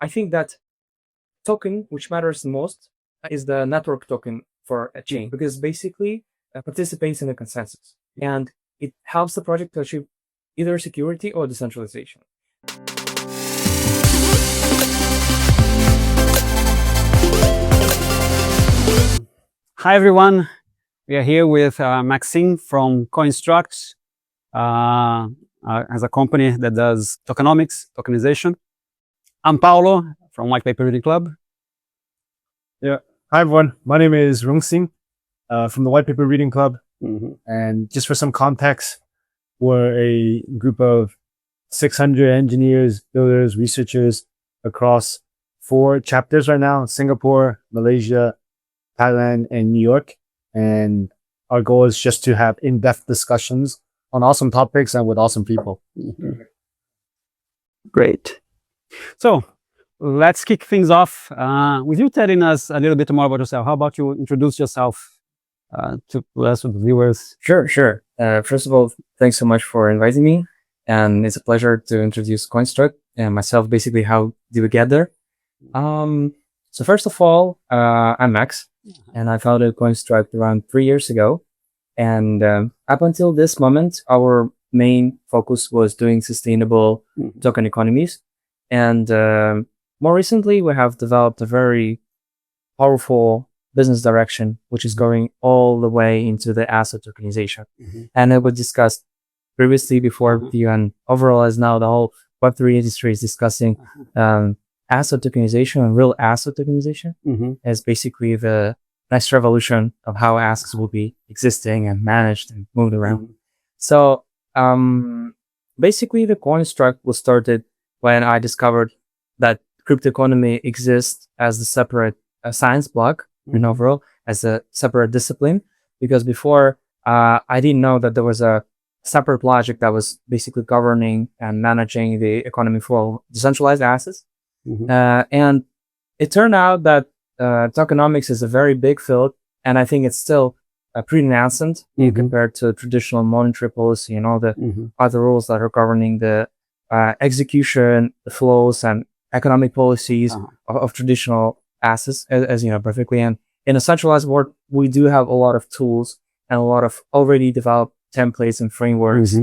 I think that token, which matters the most, is the network token for a chain, because basically participates in the consensus, and it helps the project to achieve either security or decentralization. Hi everyone, we are here with Maxime from Coinstruct, as a company that does tokenomics, tokenization. I'm Paulo from White Paper Reading Club. Yeah. Hi everyone, my name is Rungsing from the White Paper Reading Club. And just for some context, we're a group of 600 engineers, builders, researchers across 4 chapters right now: Singapore, Malaysia, Thailand, and New York. And our goal is just to have in-depth discussions on awesome topics and with awesome people. Great. So let's kick things off with you telling us a little bit more about yourself. How about you introduce yourself to us, with the viewers? Sure. First of all, thanks so much for inviting me. And it's a pleasure to introduce Coinstruct and myself, basically how do we get there. So first of all, I'm Max, and I founded Coinstruct around 3 years ago. And up until this moment, our main focus was doing sustainable token economies. And more recently, we have developed a very powerful business direction, which is going all the way into the asset tokenization. And it was discussed previously before you, and overall as now the whole Web3 industry is discussing asset tokenization and real asset tokenization as basically the next revolution of how assets will be existing and managed and moved around. So basically the Coinstruct was started when I discovered that crypto economy exists as a separate science block and overall as a separate discipline, because before I didn't know that there was a separate logic that was basically governing and managing the economy for decentralized assets. And it turned out that tokenomics is a very big field, and I think it's still pretty nascent compared to traditional monetary policy and all the other rules that are governing the execution, the flows, and economic policies of traditional assets, as you know perfectly. And in a centralized world, we do have a lot of tools and a lot of already developed templates and frameworks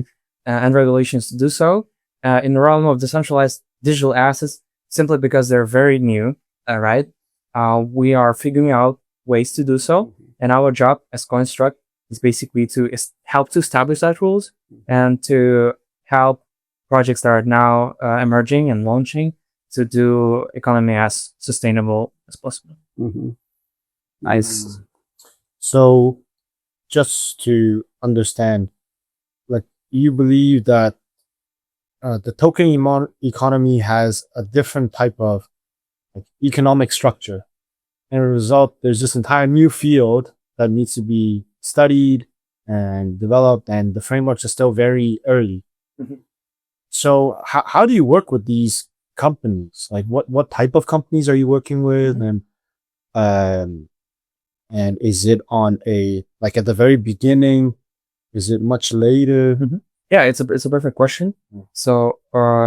and regulations to do so. In the realm of decentralized digital assets, simply because they're very new, right? We are figuring out ways to do so. And our job as Coinstruct is basically to help to establish that rules and to help projects that are now emerging and launching to do economy as sustainable as possible. Nice. So just to understand, like, you believe that the token economy has a different type of economic structure. And as a result, there's this entire new field that needs to be studied and developed, and the frameworks are still very early. So how do you work with these companies? Like what type of companies are you working with? And is it on like at the very beginning? Is it much later? Yeah, it's a perfect question. So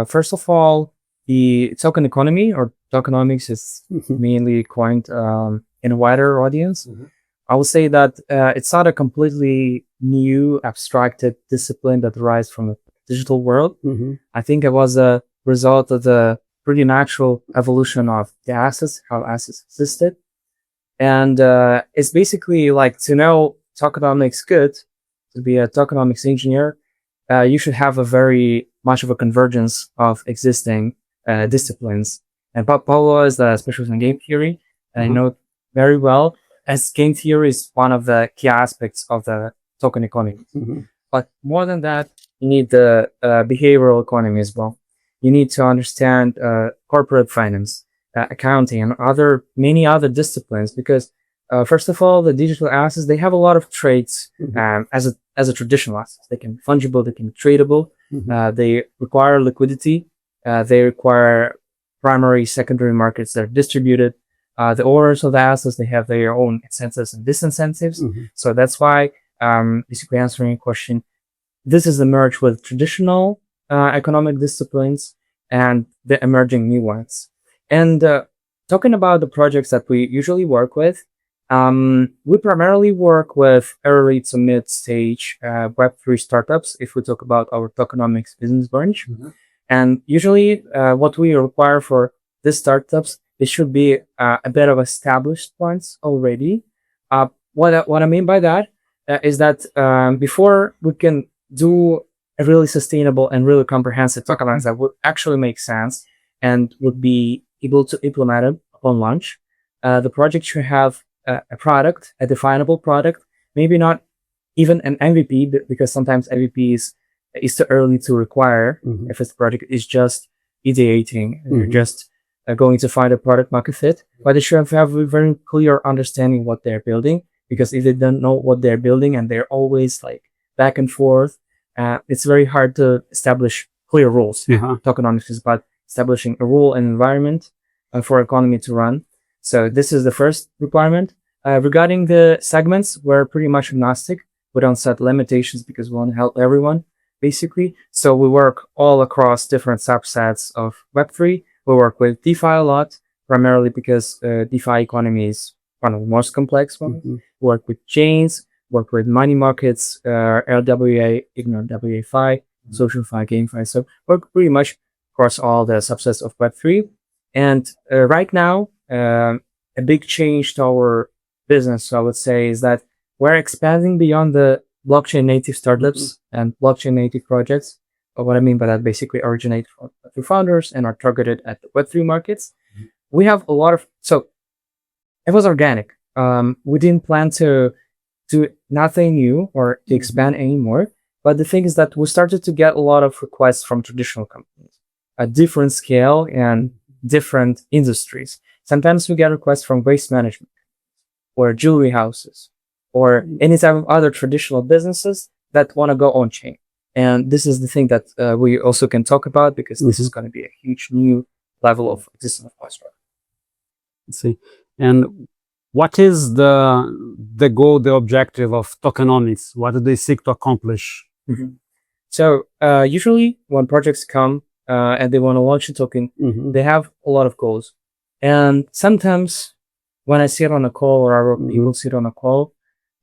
first of all, the token economy or tokenomics is mainly coined in a wider audience. I would say that it's not a completely new abstracted discipline that arises from a digital world. I think it was a result of the pretty natural evolution of the assets, how assets existed. And it's basically like, to know tokenomics good, to be a tokenomics engineer, you should have a very much of a convergence of existing disciplines. And Paulo is a specialist in game theory, and I know it very well, as game theory is one of the key aspects of the token economy. But more than that, you need the behavioral economy as well. You need to understand corporate finance, accounting, and many other disciplines, because first of all, the digital assets, they have a lot of traits as a traditional asset. They can be fungible, they can be tradable, they require liquidity, they require primary, secondary markets that are distributed. The owners of the assets, they have their own incentives and disincentives. So that's why, basically answering your question, this is the merge with traditional economic disciplines and the emerging new ones. And talking about the projects that we usually work with, we primarily work with early to mid stage Web3 startups if we talk about our tokenomics business branch. And usually what we require for these startups, they should be a bit of established ones already. What I mean by that is that before we can do a really sustainable and really comprehensive tokenomics that would actually make sense and would be able to implement it upon launch, the project should have a product, a definable product, maybe not even an MVP, because sometimes MVP is too early to require if this project is just ideating, you're just going to find a product market fit, but they should have a very clear understanding what they're building, because if they don't know what they're building and they're always like back and forth, it's very hard to establish clear rules. Tokenomics is about establishing a rule and environment for economy to run. So this is the first requirement. Regarding the segments, we're pretty much agnostic. We don't set limitations because we want to help everyone, basically. So we work all across different subsets of Web3. We work with DeFi a lot, primarily because DeFi economy is one of the most complex ones. We work with chains, work with money markets, LWA, Ignore WAFi, social fi, GameFi. So work pretty much across all the subsets of Web3. And right now, a big change to our business, I would say, is that we're expanding beyond the blockchain native startups and blockchain native projects. But what I mean by that, basically originate through founders and are targeted at the Web3 markets. We have a lot of, so it was organic. We didn't plan to do nothing new or to expand anymore. But the thing is that we started to get a lot of requests from traditional companies at different scale and different industries. Sometimes we get requests from waste management or jewelry houses or any type of other traditional businesses that want to go on chain. And this is the thing that we also can talk about, because this is going to be a huge new level of existence of Coinstruct. Let's see. And what is the goal, the objective of tokenomics? What do they seek to accomplish? So usually when projects come and they want to launch a token, they have a lot of goals. And sometimes when I sit on a call or our people sit on a call,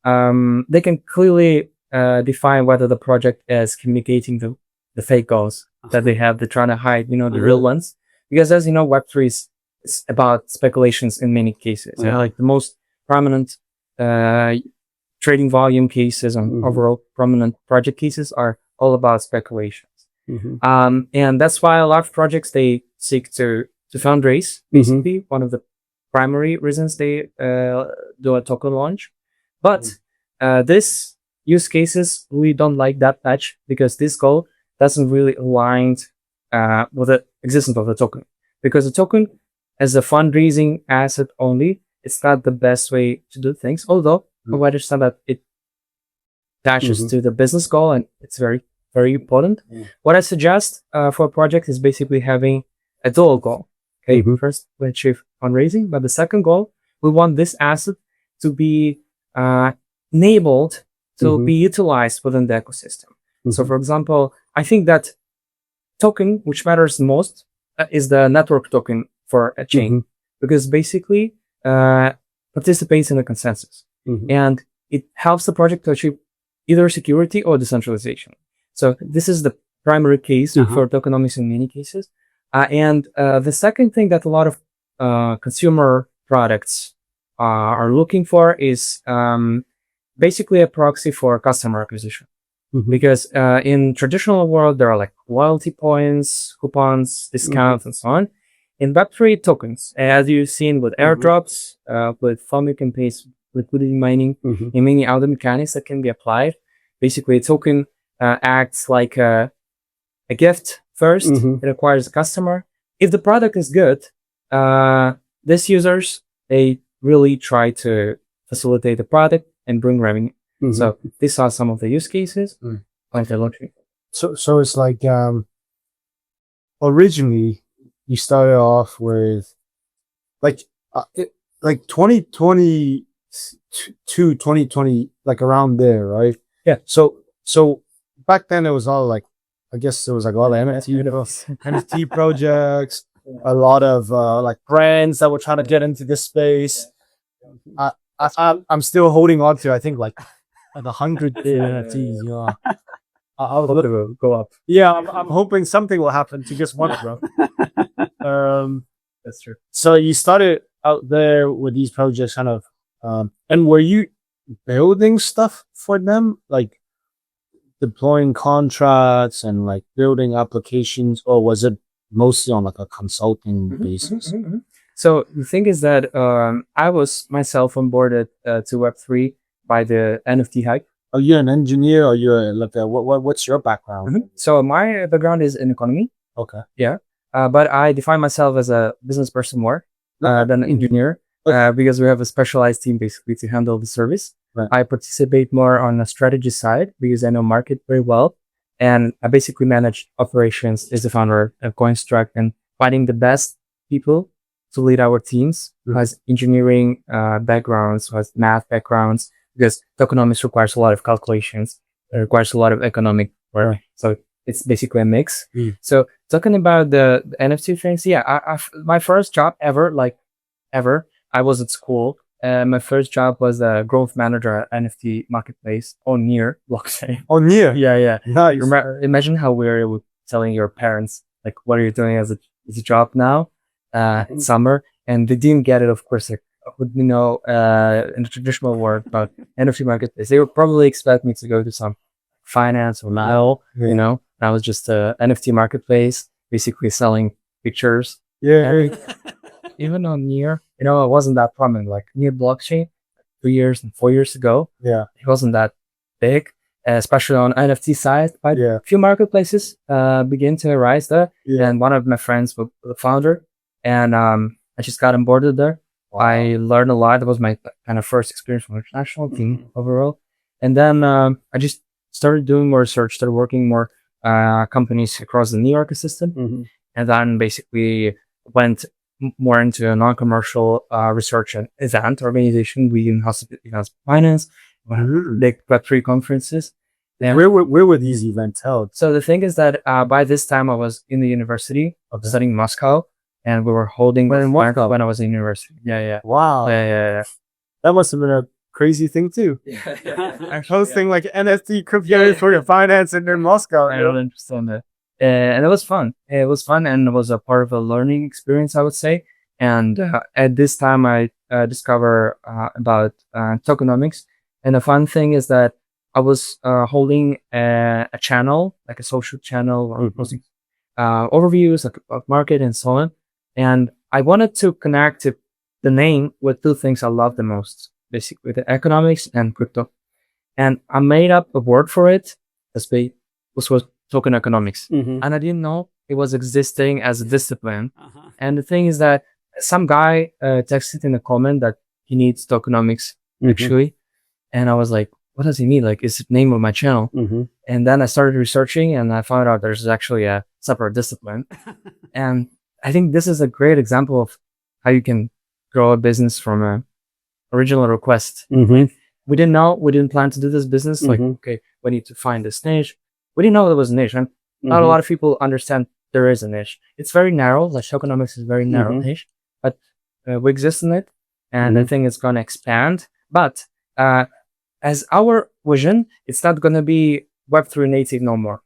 they can clearly define whether the project is communicating the fake goals that they have. They're trying to hide, the real ones. Because as you know, Web3 is about speculations in many cases. Like the most prominent trading volume cases and overall prominent project cases are all about speculations. And that's why a lot of projects, they seek to fundraise, basically. One of the primary reasons they do a token launch. But this use cases we don't like that much, because this goal doesn't really align with the existence of the token. Because the token as a fundraising asset only, it's not the best way to do things. Although I understand that it attaches to the business goal and it's very, very important. What I suggest for a project is basically having a dual goal. Okay, first we achieve fundraising, but the second goal, we want this asset to be enabled to be utilized within the ecosystem. So for example, I think that token, which matters most, is the network token for a chain, because basically participates in the consensus and it helps the project to achieve either security or decentralization. So this is the primary case for tokenomics in many cases. And the second thing that a lot of consumer products are looking for is basically a proxy for customer acquisition. Because in traditional world, there are like loyalty points, coupons, discounts, and so on. In Web3, tokens, as you've seen with airdrops, with farming campaigns, liquidity mining, and many other mechanics that can be applied. Basically, a token acts like a gift first. It acquires a customer. If the product is good, these users, they really try to facilitate the product and bring revenue. So these are some of the use cases like the lottery. So it's like originally you started off with like 2022, 2020, like around there, right? Yeah. So back then it was all like, I guess there was like a lot of NFT projects, a lot of like brands that were trying to get into this space. I'm still holding on to, I think, like the 100 NFTs. You know, I'll go up. Yeah, I'm hoping something will happen to just one, bro. That's true. So you started out there with these projects, kind of, and were you building stuff for them, like deploying contracts and like building applications, or was it mostly on like a consulting basis? So the thing is that I was myself onboarded to Web3 by the NFT hype. Are you an engineer, or you're like what's your background? So my background is in economy. Okay. Yeah. But I define myself as a business person more than an engineer because we have a specialized team basically to handle the service. Right. I participate more on the strategy side because I know market very well. And I basically manage operations as the founder of Coinstruct and finding the best people to lead our teams who has engineering backgrounds, who has math backgrounds, because tokenomics requires a lot of calculations. It requires a lot of economic work. Right. So it's basically a mix. So talking about the NFT things, yeah, my first job ever, I was at school. My first job was a growth manager at NFT marketplace on near blockchain. Oh, near. Yeah. Nice. Imagine how weird it would telling your parents, like, what are you doing as a job now? In summer. And they didn't get it, of course, like, would in the traditional world about NFT marketplace. They would probably expect me to go to some finance or mail, I was just a NFT marketplace, basically selling pictures. Yeah. Even on near, it wasn't that prominent. Like near blockchain, 2 years and 4 years ago, Yeah. it wasn't that big, especially on NFT side. But Yeah. a few marketplaces begin to arise there. Yeah. And one of my friends was the founder, and I just got onboarded there. Wow. I learned a lot. That was my kind of first experience from international team overall. And then I just started doing more research, started working more companies across the New York ecosystem, and then basically went more into a non-commercial research and event organization. We in finance, like Web3 conferences. Where were these events held? So the thing is that by this time I was in the university studying Moscow, and we were holding in Moscow when I was in university. Yeah. Wow. Yeah. That must have been a crazy thing too. Yeah. Hosting like NFT crypto for your finance in Moscow. I don't understand that. And it was fun. It was fun, and it was a part of a learning experience, I would say. And at this time, I discovered about tokenomics. And the fun thing is that I was holding a channel, like a social channel, or posting overviews of market and so on. And I wanted to connect the name with two things I love the most, basically the economics and crypto. And I made up a word for it, which was token economics. And I didn't know it was existing as a discipline. And the thing is that some guy texted in a comment that he needs tokenomics actually. And I was like, what does he mean? Like, it's the name of my channel. And then I started researching, and I found out there's actually a separate discipline. And I think this is a great example of how you can grow a business from a original request. We didn't know, we didn't plan to do this business. Like, okay, we need to find this niche. We didn't know there was a niche, and not a lot of people understand there is a niche. It's very narrow. Like tokenomics is very narrow niche, but we exist in it, and I think it's going to expand. But as our vision, it's not going to be Web3 native no more.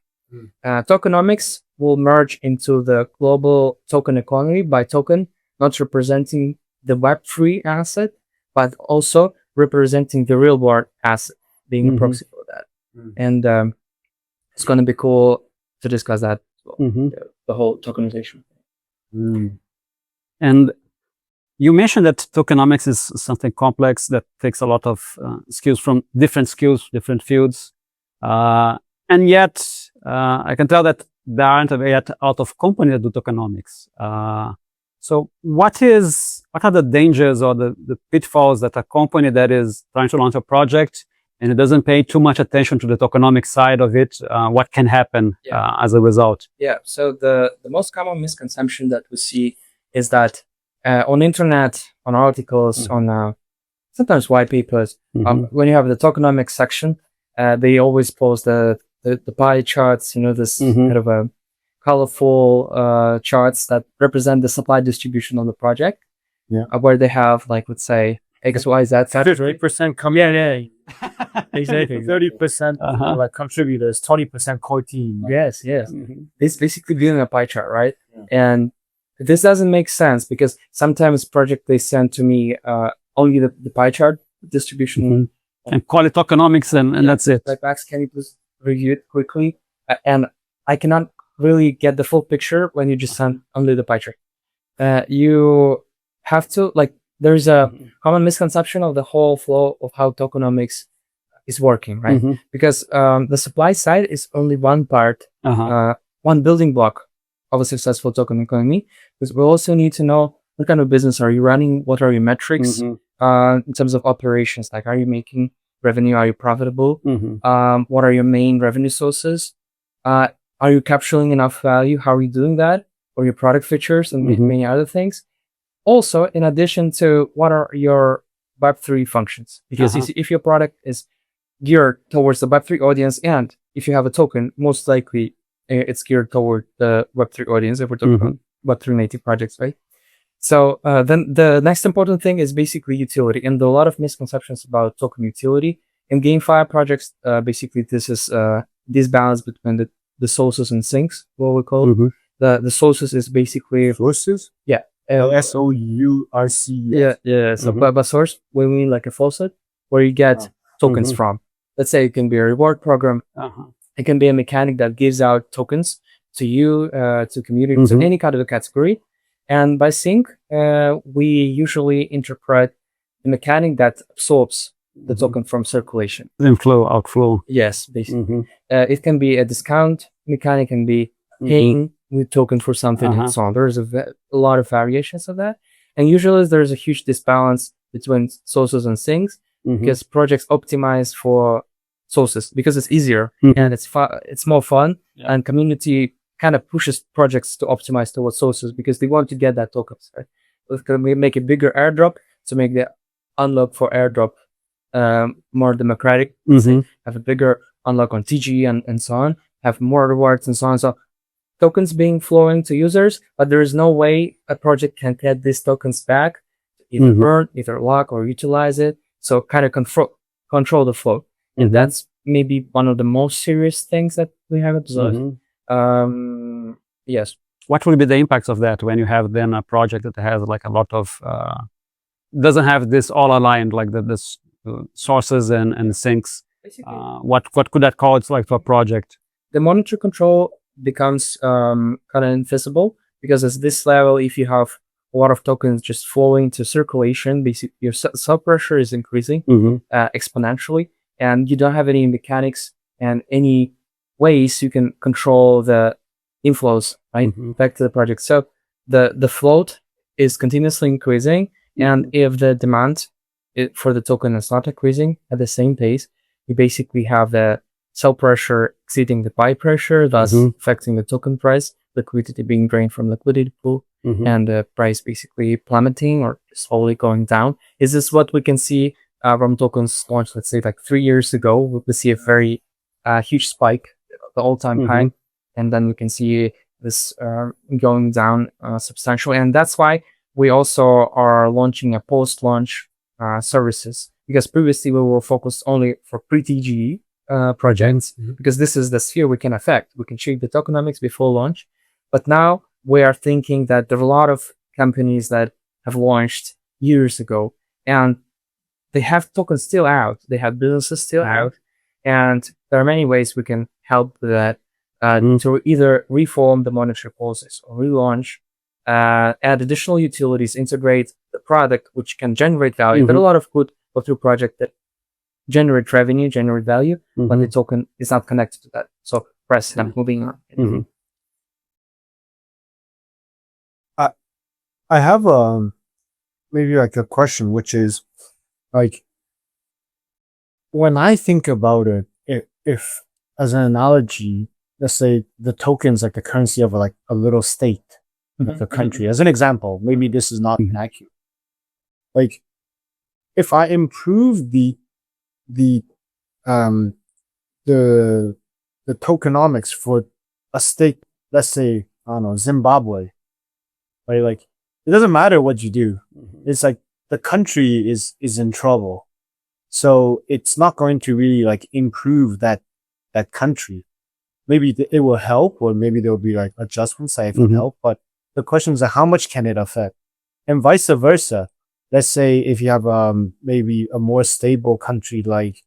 Tokenomics will merge into the global token economy by token, not representing the Web3 asset, but also representing the real world asset, being a proxy for that. And it's going to be cool to discuss that, the whole tokenization. And you mentioned that tokenomics is something complex that takes a lot of skills from different fields. And yet, I can tell that there aren't yet out of company that do tokenomics. So what are the dangers or the pitfalls that a company that is trying to launch a project and it doesn't pay too much attention to the tokenomics side of it, what can happen as a result? Yeah, so the most common misconception that we see is that on internet, on articles, on sometimes white papers, when you have the tokenomics section, they always post the pie charts, this kind of colorful charts that represent the supply distribution of the project. Yeah. Where they have, like, let's say X, Y, Z factor. 50% come, yeah. Exactly. 30% like contributors, 20% core team. Yes, yes. Mhm. It's basically doing a pie chart, right? Yeah. And this doesn't make sense because sometimes project they send to me only the pie chart distribution. Mhm. And call it tokenomics, and that's it. Like, Max, can you please review it quickly? And I cannot really get the full picture when you just send only the pie chart. You have to, like, there's a common misconception of the whole flow of how tokenomics is working, right? Mhm. Because the supply side is only one part, Uh-huh. one building block of a successful token economy. Because we also need to know what kind of business are you running, what are your metrics Mhm. in terms of operations, like are you making revenue, are you profitable, Mhm. what are your main revenue sources, are you capturing enough value, how are you doing that, or your product features and many other things. Also, in addition to what are your Web3 functions, because if your product is geared towards the Web3 audience, and if you have a token, most likely it's geared toward the Web3 audience if we're talking about Web3 native projects, right? So then the next important thing is basically utility, and there are a lot of misconceptions about token utility. In GameFi projects, basically this is this balance between the sources and sinks, what we call it. The sources is basically Sources? yeah. SOURC. Yeah. So by source, we mean like a faucet where you get tokens from. Let's say it can be a reward program. It can be a mechanic that gives out tokens to you, to community, to any kind of a category. And by sync, we usually interpret the mechanic that absorbs the token from circulation. Inflow, outflow. Yes, basically. It can be a discount mechanic, can be paying with token for something and so on. There's a lot of variations of that. And usually there's a huge disbalance between sources and sinks because projects optimize for sources because it's easier and it's more fun, and community kind of pushes projects to optimize towards sources because they want to get that tokens, right? It's going to make a bigger airdrop to make the unlock for airdrop more democratic, have a bigger unlock on TGE and so on, have more rewards and so on. So tokens being flowing to users, but there is no way a project can get these tokens back, either burn, either lock, or utilize it. So kind of control the flow. And that's maybe one of the most serious things that we have observed. Yes. What will be the impacts of that when you have then a project that has like a lot of, doesn't have this all aligned, like this sources and sinks? What could that cause like to a project? The monetary control becomes kind of invisible because at this level, if you have a lot of tokens just flowing to circulation, basically your sell pressure is increasing exponentially, and you don't have any mechanics and any ways you can control the inflows back to the project. So the float is continuously increasing, and if the demand for the token is not increasing at the same pace, you basically have the sell pressure exceeding the buy pressure, thus affecting the token price, liquidity being drained from liquidity pool, and the price basically plummeting or slowly going down. Is this what we can see from tokens launched, let's say like 3 years ago? We see a very huge spike, the all-time high, and then we can see this going down substantially. And that's why we also are launching a post-launch services, because previously we were focused only for pre-TGE projects, because this is the sphere we can affect. We can shape the tokenomics before launch. But now we are thinking that there are a lot of companies that have launched years ago, and they have tokens still out. They have businesses still out. And there are many ways we can help with that to either reform the monetary process or relaunch, add additional utilities, integrate the product, which can generate value. There are a lot of good go-through projects that generate revenue, generate value, but the token is not connected to that. So press them, moving on. I have maybe like a question, which is like, when I think about it, if as an analogy, let's say the token's like the currency of like a little state, like a country. As an example, maybe this is not accurate. Like, if I improve the tokenomics for a state let's say, I don't know, Zimbabwe, right? Like, it doesn't matter what you do. It's like the country is in trouble. So it's not going to really like improve that country. Maybe it will help, or maybe there will be like adjustments that it will help. But the question is, how much can it affect? And vice versa. Let's say if you have maybe a more stable country like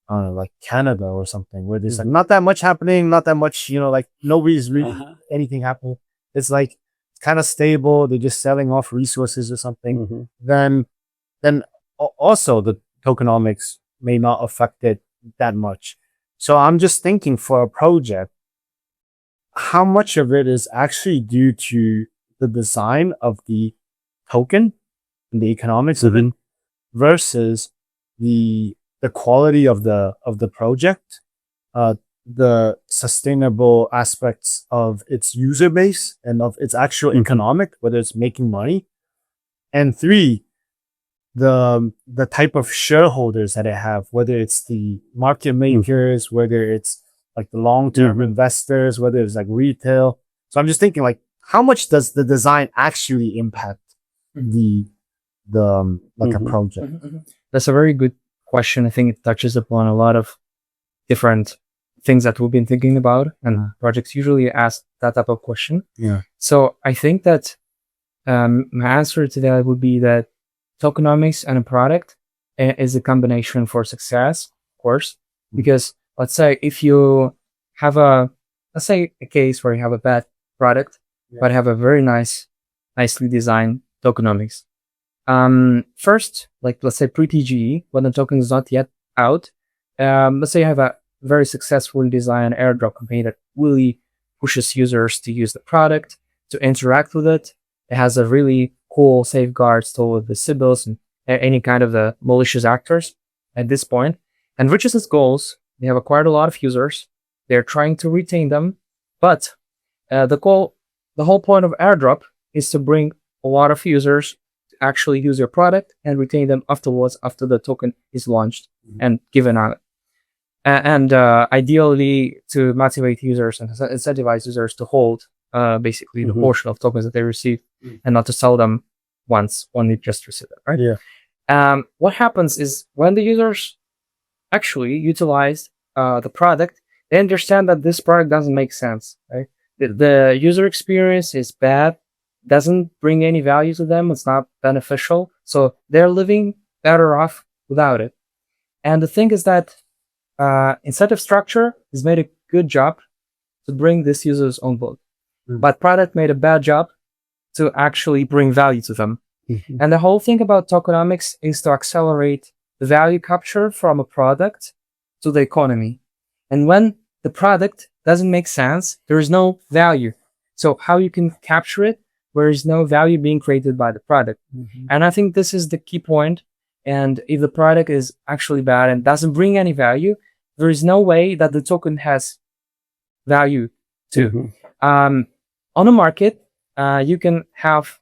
I don't know, like Canada or something, where there's like not that much happening, not that much, like nobody's really anything happening. It's like kind of stable. They're just selling off resources or something. Then also the tokenomics may not affect it that much. So I'm just thinking for a project, how much of it is actually due to the design of the token and the economics of it versus the quality of the project, the sustainable aspects of its user base and of its actual economic, whether it's making money, and three, the type of shareholders that it have, whether it's the market makers, whether it's like the long-term investors, whether it's like retail. So I'm just thinking, like, how much does the design actually impact the like a project? That's a very good question. I think it touches upon a lot of different things that we've been thinking about, and projects usually ask that type of question. Yeah. So I think that my answer to that would be that tokenomics and a product is a combination for success, of course, because let's say if you have let's say a case where you have a bad product, but have a very nicely designed tokenomics. First, like let's say pre-TGE, when the token is not yet out, let's say you have a very successfully designed airdrop campaign that really pushes users to use the product, to interact with it. It has a really cool safeguards toward the Sibyls and any kind of the malicious actors at this point, and reaches its goals. They have acquired a lot of users. They're trying to retain them, but the whole point of airdrop is to bring a lot of users to actually use your product and retain them afterwards, after the token is launched and given out. And ideally to motivate users and incentivize users to hold basically the portion of tokens that they receive and not to sell them once when you just receive it, right? Yeah. What happens is when the users actually utilize the product, they understand that this product doesn't make sense, right? The user experience is bad, doesn't bring any value to them, it's not beneficial, so they're living better off without it. And the thing is that incentive structure has made a good job to bring these users on board, but product made a bad job to actually bring value to them. And the whole thing about tokenomics is to accelerate the value capture from a product to the economy. And when the product doesn't make sense, there is no value. So how you can capture it, where is no value being created by the product. And I think this is the key point. And if the product is actually bad and doesn't bring any value, there is no way that the token has value too. On the market, you can have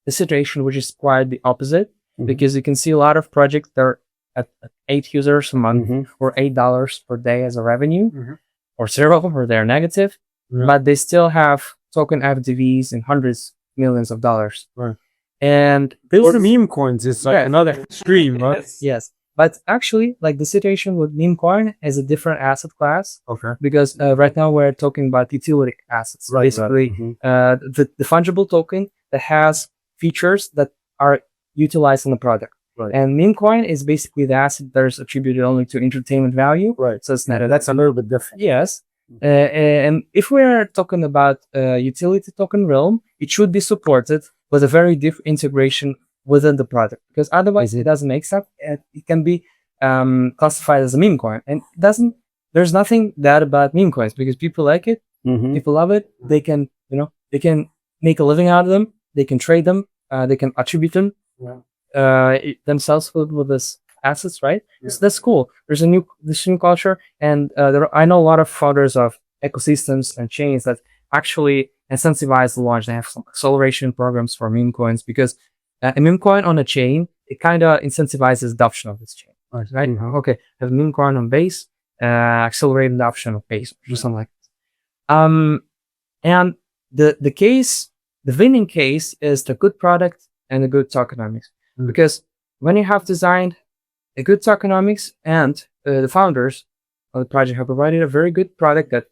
the situation which is quite the opposite, because you can see a lot of projects that are at 8 users a month or $8 per day as a revenue, or 0 or they're negative, but they still have token FDVs in hundreds millions of dollars. And Those are meme coins. It's like another extreme, right? Yes. But actually, like the situation with meme coin is a different asset class. Okay. Because right now we're talking about utility assets. Basically, the fungible token that has features that are utilized in the product. And meme coin is basically the asset that is attributed only to entertainment value. So it's not. That's a little bit different. Yes. And if we're talking about utility token realm, it should be supported with a very deep integration within the product, because otherwise it doesn't make sense. It can be classified as a meme coin, and there's nothing bad about meme coins, because people like it, people love it. They can, they can make a living out of them. They can trade them. They can attribute them themselves with this assets, right? So that's cool. There's this new culture, and I know a lot of founders of ecosystems and chains that actually incentivize the launch. They have some acceleration programs for meme coins, because a meme coin on a chain, it kind of incentivizes adoption of this chain, right? Okay, have a meme coin on base, accelerate adoption of base, or something like that. And the winning case is the good product and the good tokenomics. Because when you have designed a good tokenomics and the founders of the project have provided a very good product that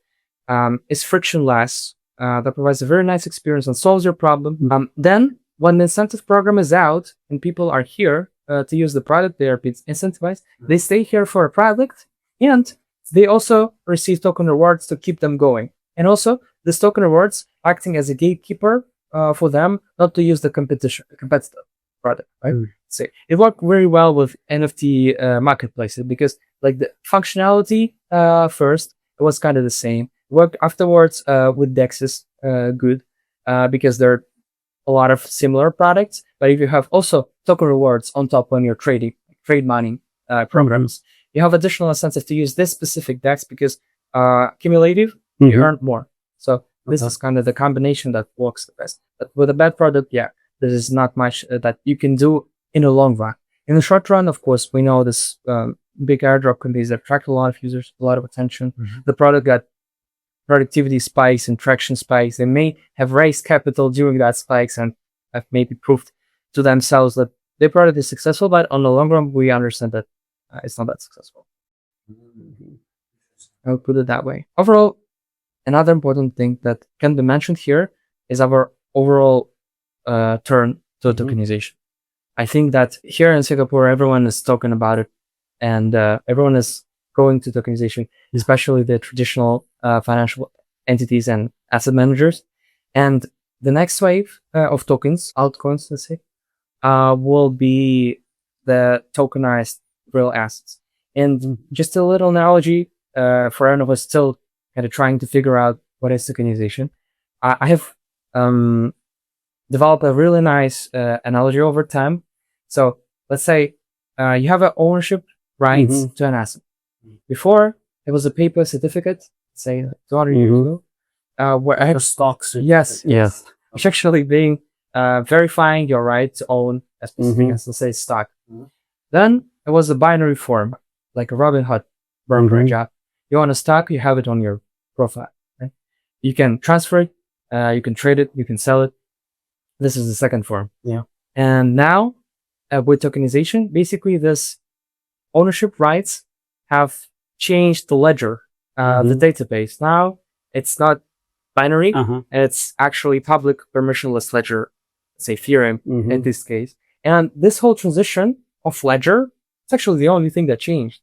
is frictionless, that provides a very nice experience and solves your problem, then when the incentive program is out and people are here to use the product, they are incentivized, they stay here for a product, and they also receive token rewards to keep them going. And also, this token rewards acting as a gatekeeper for them not to use the competitive product, right? So it worked very well with NFT marketplaces because like the functionality first, it was kind of the same. It worked afterwards with DEXs good because there are a lot of similar products. But if you have also token rewards on top when you're trade mining programs, you have additional incentive to use this specific DEX because cumulative, you earn more. So this is kind of the combination that works the best. But with a bad product, yeah, there is not much that you can do in the long run. In the short run, of course, we know this big airdrop companies that attract a lot of users, a lot of attention. The product got productivity spikes and traction spikes. They may have raised capital during that spikes and have maybe proved to themselves that their product is successful, but on the long run, we understand that it's not that successful. I would put it that way. Overall, another important thing that can be mentioned here is our overall turn to tokenization. I think that here in Singapore, everyone is talking about it and everyone is going to tokenization, especially the traditional financial entities and asset managers. And the next wave of tokens, altcoins, let's say, will be the tokenized real assets. And just a little analogy for anyone who's still kind of trying to figure out what is tokenization. I have developed a really nice analogy over time. So let's say you have an ownership rights to an asset. Before, it was a paper certificate, say 200 years ago, where I had stocks. Yes. It's actually being verifying your right to own a specific, as let's say, stock. Then it was a binary form, like a Robinhood brokerage app. You own a stock, you have it on your profile. Right? You can transfer it, you can trade it, you can sell it. This is the second form. And now, with tokenization, basically this ownership rights have changed the ledger, the database. Now it's not binary, it's actually public permissionless ledger, say Ethereum in this case. And this whole transition of ledger, it's actually the only thing that changed.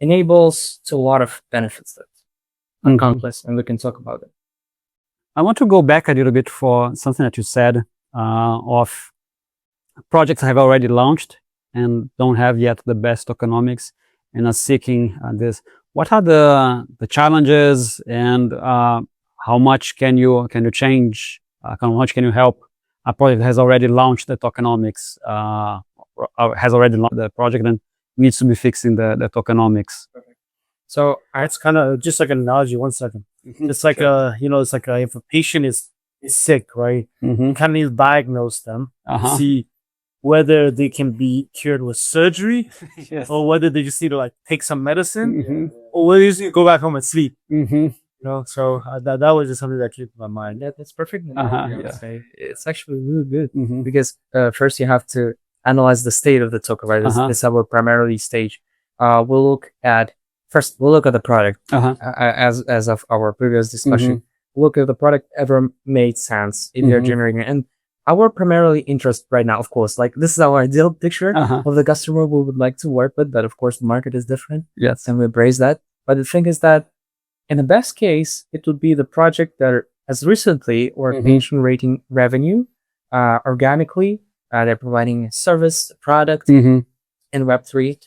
Enables to a lot of benefits that are countless, and we can talk about it. I want to go back a little bit for something that you said of projects have already launched and don't have yet the best tokenomics and are seeking this. What are the challenges and how much can you change? How much can you help a project that has already launched the tokenomics, has already launched the project and needs to be fixing the tokenomics? So it's kind of just like an analogy. 1 second. It's like it's like if a patient is sick, right? You kind of need to diagnose them, see whether they can be cured with surgery, or whether they just need to like take some medicine, or whether they just need to go back home and sleep. So that was just something that came to my mind. That's perfect. It's actually really good because first you have to analyze the state of the token, right? This is our primarily stage. We'll look at the product as of our previous discussion. Look if the product ever made sense if they're generating it. And our primarily interest right now, of course, like this is our ideal picture of the customer we would like to work with, but of course the market is different. And we embrace that. But the thing is that in the best case, it would be the project that has recently or been generating revenue organically. They're providing a service, a product in Web3.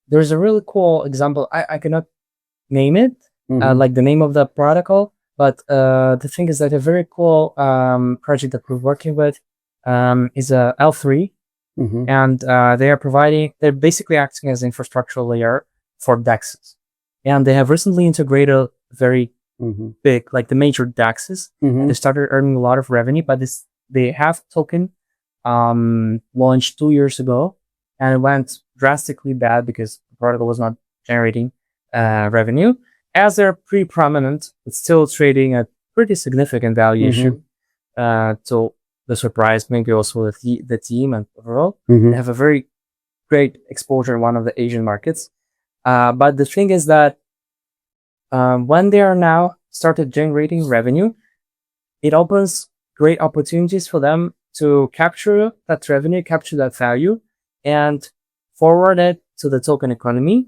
There's a really cool example. I cannot name it, like the name of the protocol, but the thing is that a very cool project that we're working with is a L3, and they're basically acting as an infrastructural layer for DEXs. And they have recently integrated very big, like the major DEXs. And they started earning a lot of revenue, but they have token launched 2 years ago, and it went drastically bad because the protocol was not generating revenue. As they're pretty prominent, but still trading at pretty significant valuation to the surprise, maybe also the team and overall. They have a very great exposure in one of the Asian markets. But the thing is that when they are now started generating revenue, it opens great opportunities for them to capture that revenue, capture that value, and forward it to the token economy,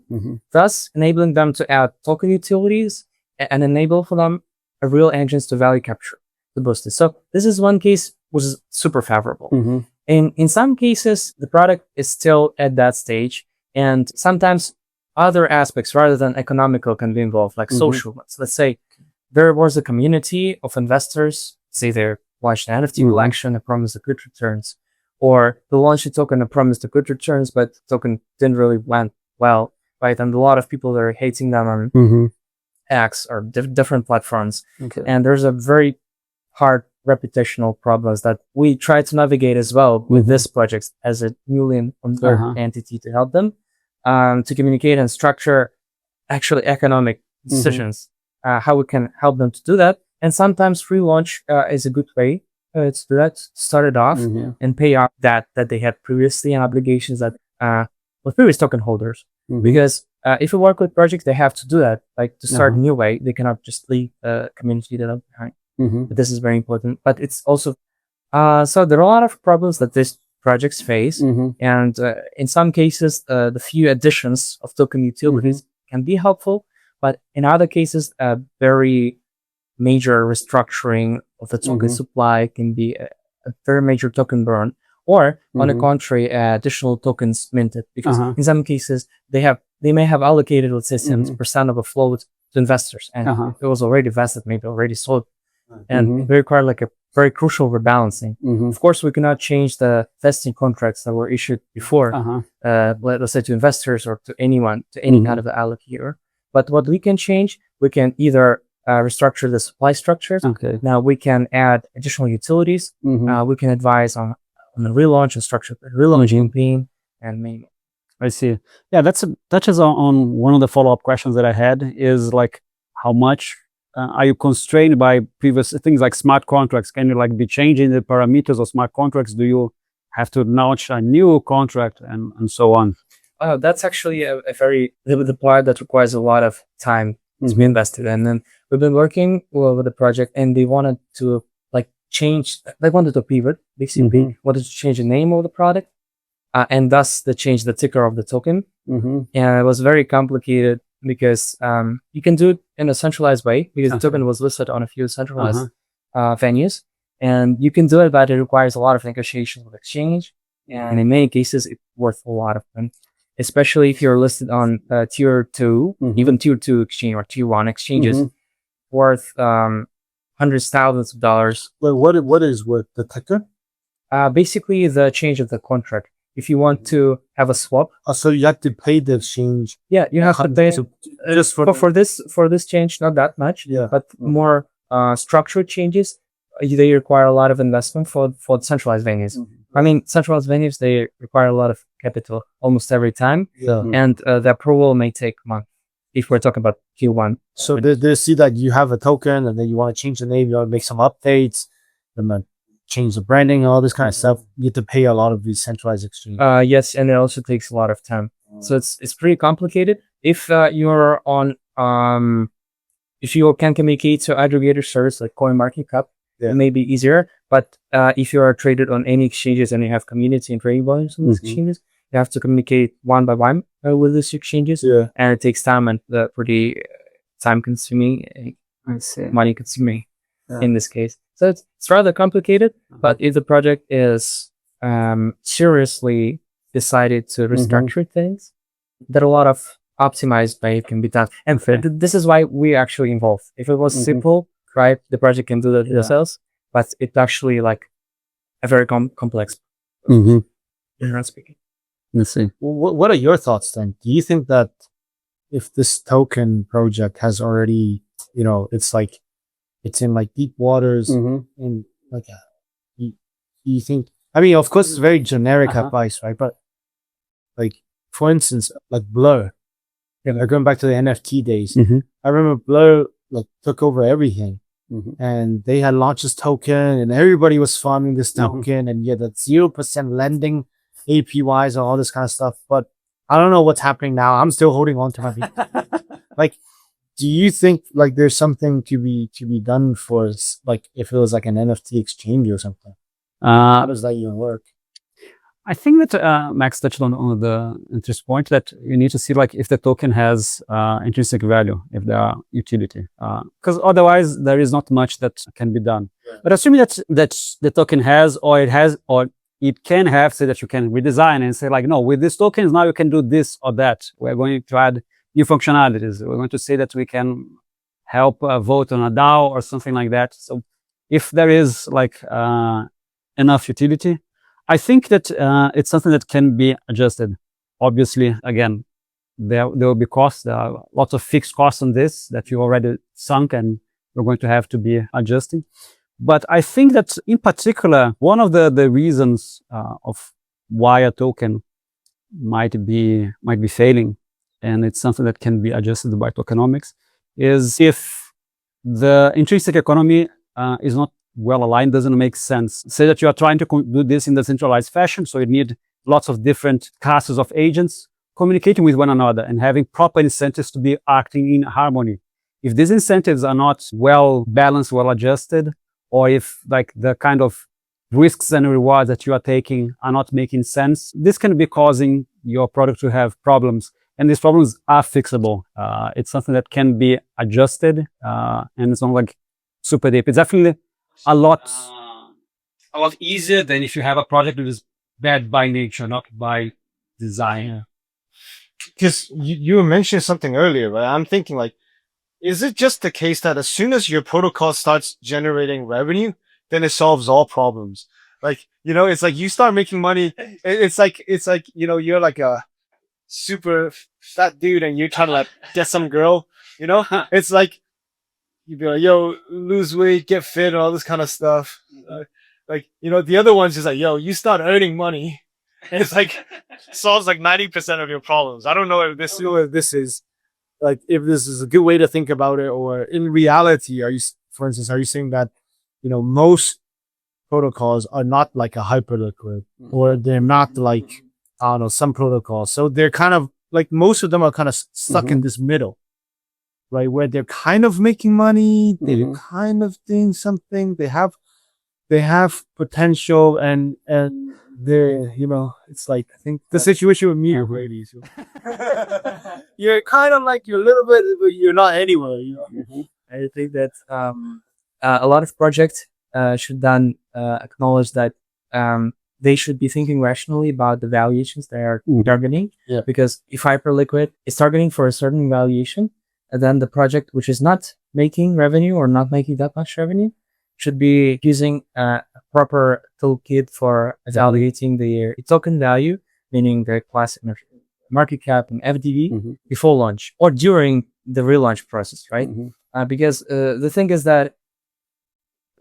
thus enabling them to add token utilities and enable for them a real engines to value capture to boost it. So this is one case which is super favorable. In some cases, the product is still at that stage, and sometimes other aspects rather than economical can be involved, like social ones. Let's say there was a community of investors, say they launched an NFT collection and promised a good returns, or they launched a token and promised a good returns, but the token didn't really went well, right? And a lot of people are hating them on X or different platforms. And there's a very hard reputational problems that we try to navigate as well with this project as a newly onboard entity to help them to communicate and structure actually economic decisions, how we can help them to do that. And sometimes free launch is a good way to do that, start it off and pay off that they had previously and obligations that with previous token holders. Because if you work with projects, they have to do that, like to start a new way. They cannot just leave the community that left behind. But this is very important. But it's also so there are a lot of problems that these projects face, and in some cases, the few additions of token utilities can be helpful. But in other cases, a very major restructuring of the token supply can be a very major token burn, or on the contrary, additional tokens minted. Because in some cases, they may have allocated, let's say, 70% of a float to investors, and it was already vested, maybe already sold. And they require like a very crucial rebalancing. Of course, we cannot change the vesting contracts that were issued before, let's say to investors or to anyone, to any kind of allocator. But what we can change, we can either restructure the supply structures. Now we can add additional utilities. We can advise on the relaunch and structure the relaunch campaign and maybe. I see. Yeah, that touches on one of the follow-up questions that I had is like, how much are you constrained by previous things like smart contracts? Can you like be changing the parameters of smart contracts? Do you have to launch a new contract and so on? That's actually a very the part that requires a lot of time to be invested. And then we've been working with the project, and they wanted to like change. They wanted to pivot, basically wanted to change the name of the product, and thus they changed the ticker of the token. And it was very complicated because you can do it in a centralized way because the token was listed on a few centralized venues, and you can do it, but it requires a lot of negotiation with exchange, and in many cases it's worth a lot of them, especially if you're listed on tier 2, even tier 2 exchange or tier 1 exchanges, worth hundreds, thousands of dollars. But what is with the ticker? Basically the change of the contract. If you want to have a swap, So you have to pay the exchange. yeah, you have to pay just for this change, not that much, but more structured changes. They require a lot of investment for centralized venues. I mean, centralized venues, they require a lot of capital almost every time, and the approval may take months if we're talking about Q1. So they see that you have a token, and then you want to change the name, you want to make some updates, and then change the branding, all this kind of stuff. You have to pay a lot of these centralized exchanges. Yes, and it also takes a lot of time. So it's pretty complicated. If you're on if you can communicate to aggregator service like CoinMarketCap, it may be easier. But if you are traded on any exchanges and you have community and trading volumes on these exchanges, you have to communicate one by one with these exchanges, and it takes time and pretty time consuming, money consuming in this case. So it's rather complicated, but if the project is seriously decided to restructure things, there are a lot of optimized way it can be done. And this is why we actually involved. If it was simple, right, the project can do that themselves, but it's actually like a very complex, generally speaking. Let's see. What are your thoughts then? Do you think that if this token project has already, it's in like deep waters, and like, you think, I mean, of course, it's very generic advice, right? But like, for instance, like Blur, going back to the NFT days, I remember Blur like took over everything, and they had launched this token, and everybody was farming this token, and yeah, that 0% lending APYs and all this kind of stuff. But I don't know what's happening now. I'm still holding on to my like. Do you think like there's something to be done for like if it was like an NFT exchange or something? How does that even work? I think that Max touched on the interest point that you need to see like if the token has intrinsic value, if there are utility, because otherwise there is not much that can be done. Yeah. But assuming that the token has, or it can have, so that you can redesign and say like, no, with these tokens now you can do this or that. We're going to add new functionalities. We're going to say that we can help vote on a DAO or something like that. So if there is like enough utility, I think that it's something that can be adjusted. Obviously, again, there will be costs. There are lots of fixed costs on this that you already sunk, and we're going to have to be adjusting. But I think that in particular, one of the reasons of why a token might be failing, and it's something that can be adjusted by tokenomics, is if the intrinsic economy is not well aligned, doesn't make sense. Say that you are trying to do this in the centralized fashion, so you need lots of different classes of agents communicating with one another and having proper incentives to be acting in harmony. If these incentives are not well balanced, well adjusted, or if like the kind of risks and rewards that you are taking are not making sense, this can be causing your product to have problems. And these problems are fixable. It's something that can be adjusted, and it's not like super deep. It's definitely a lot easier than if you have a project that is bad by nature, not by design. Because you mentioned something earlier, right? I'm thinking like, is it just the case that as soon as your protocol starts generating revenue, then it solves all problems? Like, you know, it's like you start making money. It's like, you know, you're like a super fat dude and you're trying to like get some girl, you know? It's like, you'd be like, yo, lose weight, get fit, and all this kind of stuff. Like, you know, the other one's just like, yo, you start earning money. And it's like, solves like 90% of your problems. I don't know if this is like, if this is a good way to think about it, or in reality, for instance, are you saying that, you know, most protocols are not like a hyperliquid, or they're not like, I don't know, some protocols. So they're kind of like, most of them are kind of stuck in this middle, right? Where they're kind of making money, they're kind of doing something, they have potential, and they're, you know, it's like, I think the situation with me, Brady, so. You're kind of like, you're a little bit, but you're not anywhere, you know? I think that a lot of projects should then acknowledge that they should be thinking rationally about the valuations they are targeting. Yeah. Because if Hyperliquid is targeting for a certain valuation, and then the project which is not making revenue or not making that much revenue should be using a proper toolkit for evaluating the token value, meaning the class market cap and FDV before launch or during the relaunch process, right? Because the thing is that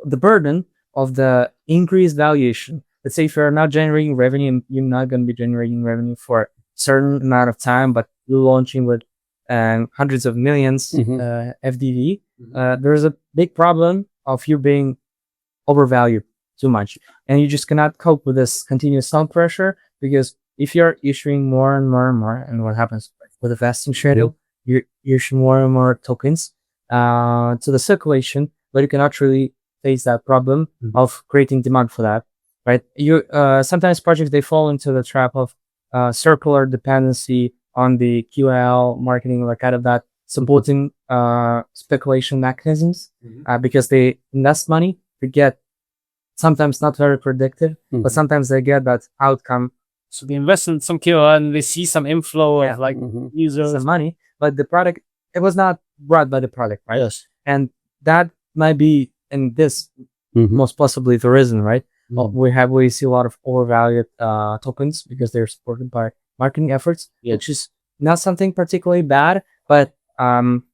the burden of the increased valuation, let's say if you're not generating revenue, you're not going to be generating revenue for a certain amount of time, but you're launching with hundreds of millions FDV, there's a big problem of you being overvalued too much. And you just cannot cope with this continuous sell pressure, because if you're issuing more and more and more, and what happens with a vesting schedule, you issue more and more tokens to the circulation, but you cannot really face that problem of creating demand for that, right? You sometimes projects, they fall into the trap of circular dependency on the QL marketing, like out of that supporting speculation mechanisms, because they invest money to get sometimes not very predictive, but sometimes they get that outcome. So they invest in some QL and they see some inflow of like users and money, but the product, it was not brought by the product, right? Yes. And that might be in this most possibly the reason, right? We see a lot of overvalued tokens because they're supported by marketing efforts, which is not something particularly bad, but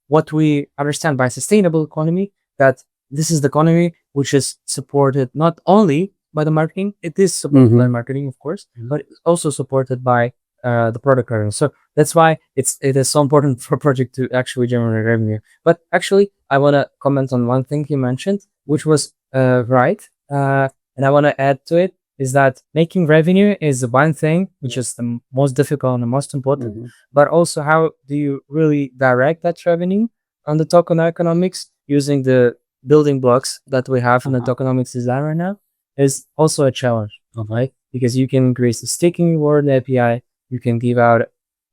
what we understand by sustainable economy, that this is the economy which is supported not only by the marketing, it is supported by marketing, of course, but it's also supported by the product revenue. So that's why it is so important for a project to actually generate revenue. But actually, I want to comment on one thing you mentioned, which was right, and I want to add to it is that making revenue is the one thing which is the most difficult and the most important, but also how do you really direct that revenue on the token economics using the building blocks that we have in the tokenomics design right now is also a challenge, right? Because you can increase the staking reward API, you can give out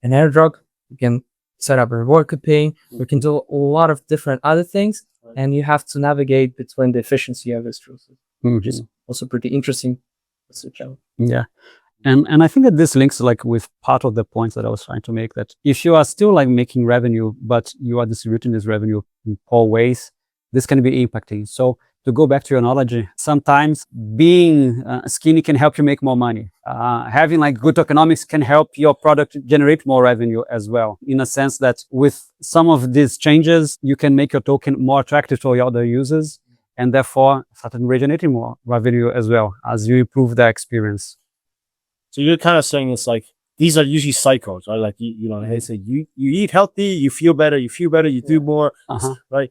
an airdrop, you can set up a reward campaign, you can do a lot of different other things, and you have to navigate between the efficiency of this process, which is also pretty interesting. Yeah. And I think that this links like with part of the points that I was trying to make, that if you are still like making revenue, but you are distributing this revenue in poor ways, this can be impacting. So to go back to your analogy, sometimes being skinny can help you make more money. Having like good tokenomics can help your product generate more revenue as well. In a sense that with some of these changes, you can make your token more attractive to your other users, and therefore start generating more revenue as well as you improve their experience. So you're kind of saying it's like these are usually cycles, right? Like you know, they say you eat healthy, you feel better, you do more, right?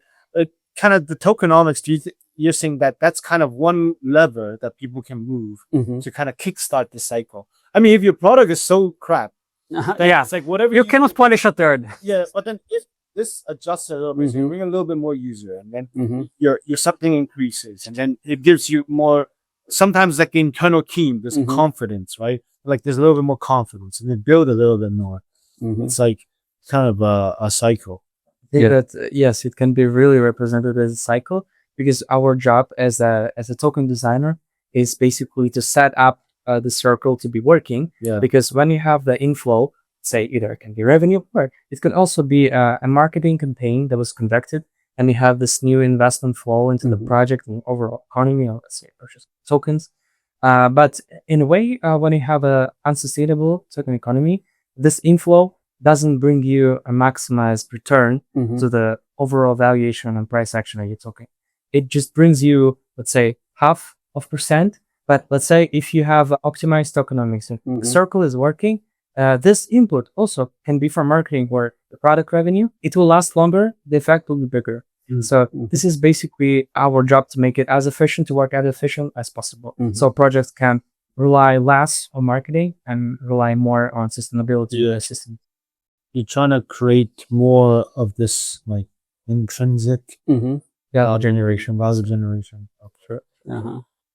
Kind of the tokenomics. You're saying that that's kind of one lever that people can move to kind of kickstart the cycle. I mean, if your product is so crap, yeah, it's like whatever you cannot polish a third. Yeah, but then if this adjusts a little bit, so you bring a little bit more user, and then your something increases, and then it gives you more. Sometimes like the internal team, there's confidence, right? Like there's a little bit more confidence, and then build a little bit more. It's like kind of a cycle. I think that yes, it can be really represented as a cycle, because our job as a token designer is basically to set up the circle to be working. Yeah. Because when you have the inflow, say either it can be revenue or it can also be a marketing campaign that was conducted, and you have this new investment flow into the project and overall economy, or let's say purchase tokens. But in a way, when you have a unsustainable token economy, this inflow doesn't bring you a maximized return to the overall valuation and price action of your token. It just brings you, let's say, 0.5%. But let's say if you have optimized tokenomics and the circle is working, this input also can be for marketing, where the product revenue, it will last longer, the effect will be bigger. So this is basically our job, to make it as efficient, to work as efficient as possible. So projects can rely less on marketing and rely more on sustainability systems. You're trying to create more of this like intrinsic value generation. Sure.